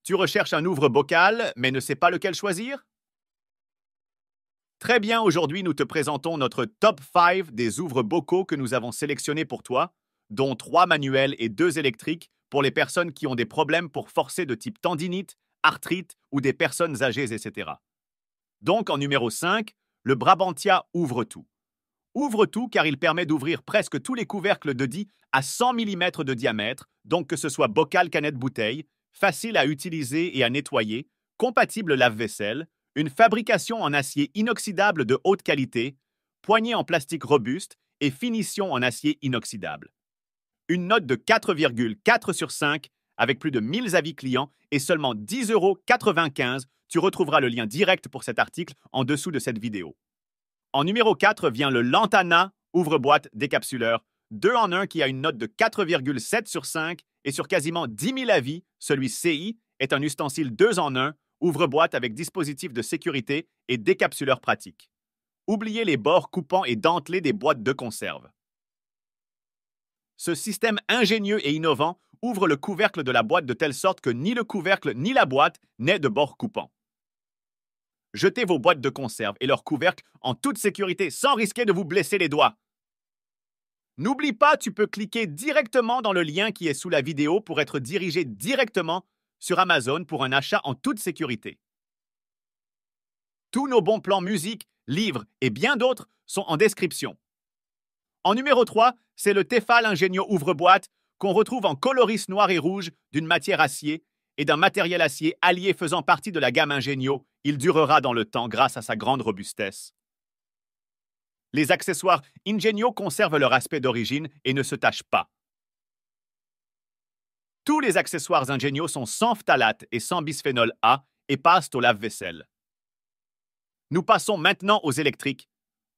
Tu recherches un ouvre-bocal, mais ne sais pas lequel choisir? Très bien, aujourd'hui nous te présentons notre top 5 des ouvre-bocaux que nous avons sélectionnés pour toi, dont 3 manuels et 2 électriques pour les personnes qui ont des problèmes pour forcer de type tendinite, arthrite ou des personnes âgées, etc. Donc en numéro 5, le Brabantia Ouvre-Tout. Ouvre-tout car il permet d'ouvrir presque tous les couvercles de 10 à 100 mm de diamètre, donc que ce soit bocal, canette, bouteille, facile à utiliser et à nettoyer, compatible lave-vaisselle, une fabrication en acier inoxydable de haute qualité, poignée en plastique robuste et finition en acier inoxydable. Une note de 4,4 sur 5 avec plus de 1000 avis clients et seulement 10,95 €. Tu retrouveras le lien direct pour cet article en dessous de cette vidéo. En numéro 4 vient le Lantana ouvre-boîte décapsuleur 2 en 1 qui a une note de 4,7 sur 5 et sur quasiment 10 000 avis, celui CI est un ustensile 2 en 1, ouvre-boîte avec dispositif de sécurité et décapsuleur pratique. Oubliez les bords coupants et dentelés des boîtes de conserve. Ce système ingénieux et innovant ouvre le couvercle de la boîte de telle sorte que ni le couvercle ni la boîte n'est de bords coupants. Jetez vos boîtes de conserve et leurs couvercles en toute sécurité sans risquer de vous blesser les doigts. N'oublie pas, tu peux cliquer directement dans le lien qui est sous la vidéo pour être dirigé directement sur Amazon pour un achat en toute sécurité. Tous nos bons plans musique, livres et bien d'autres sont en description. En numéro 3, c'est le Tefal Ingenio ouvre-boîte qu'on retrouve en coloris noir et rouge d'une matière acier et d'un matériel acier allié faisant partie de la gamme Ingenio. Il durera dans le temps grâce à sa grande robustesse. Les accessoires Ingenio conservent leur aspect d'origine et ne se tachent pas. Tous les accessoires Ingenio sont sans phtalate et sans bisphénol A et passent au lave-vaisselle. Nous passons maintenant aux électriques.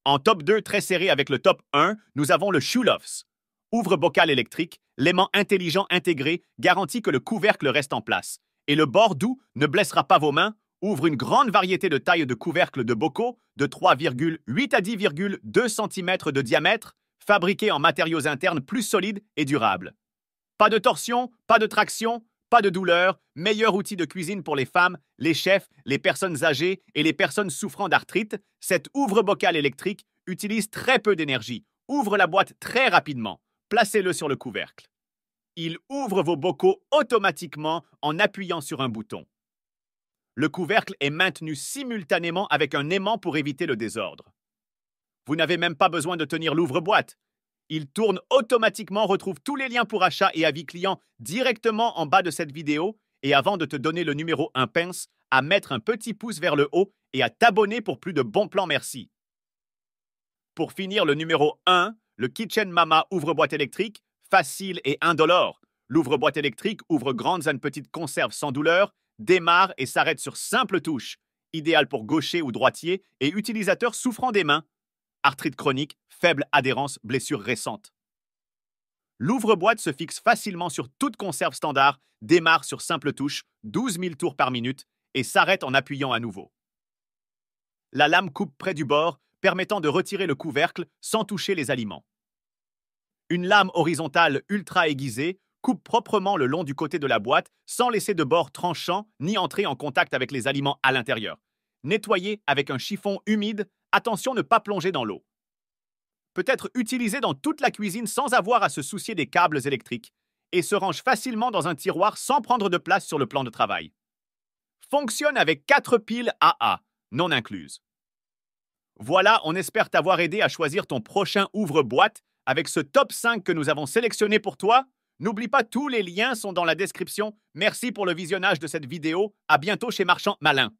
En top 2, très serré avec le top 1, nous avons le Schulhoffs. Ouvre-bocal électrique, l'aimant intelligent intégré garantit que le couvercle reste en place. Et le bord doux ne blessera pas vos mains, ouvre une grande variété de tailles de couvercles de bocaux de 3,8 à 10,2 cm de diamètre, fabriqués en matériaux internes plus solides et durables. Pas de torsion, pas de traction, pas de douleur, meilleur outil de cuisine pour les femmes, les chefs, les personnes âgées et les personnes souffrant d'arthrite, cet ouvre-bocal électrique utilise très peu d'énergie, ouvre la boîte très rapidement, placez-le sur le couvercle. Il ouvre vos bocaux automatiquement en appuyant sur un bouton. Le couvercle est maintenu simultanément avec un aimant pour éviter le désordre. Vous n'avez même pas besoin de tenir l'ouvre-boîte. Il tourne automatiquement, retrouve tous les liens pour achat et avis clients directement en bas de cette vidéo. Et avant de te donner le numéro 1, pense à mettre un petit pouce vers le haut et à t'abonner pour plus de bons plans, merci. Pour finir, le numéro 1, le Kitchen Mama ouvre-boîte électrique, facile et indolore. L'ouvre-boîte électrique ouvre grandes et petites conserves sans douleur, démarre et s'arrête sur simple touche, idéal pour gaucher ou droitier et utilisateurs souffrant des mains. Arthrite chronique, faible adhérence, blessure récente. L'ouvre-boîte se fixe facilement sur toute conserve standard, démarre sur simple touche, 12 000 tours par minute et s'arrête en appuyant à nouveau. La lame coupe près du bord, permettant de retirer le couvercle sans toucher les aliments. Une lame horizontale ultra aiguisée coupe proprement le long du côté de la boîte sans laisser de bord tranchant ni entrer en contact avec les aliments à l'intérieur. Nettoyer avec un chiffon humide, attention ne pas plonger dans l'eau. Peut être utilisé dans toute la cuisine sans avoir à se soucier des câbles électriques et se range facilement dans un tiroir sans prendre de place sur le plan de travail. Fonctionne avec 4 piles AA, non incluses. Voilà, on espère t'avoir aidé à choisir ton prochain ouvre-boîte avec ce top 5 que nous avons sélectionné pour toi. N'oublie pas, tous les liens sont dans la description. Merci pour le visionnage de cette vidéo. À bientôt chez Marchand Malin.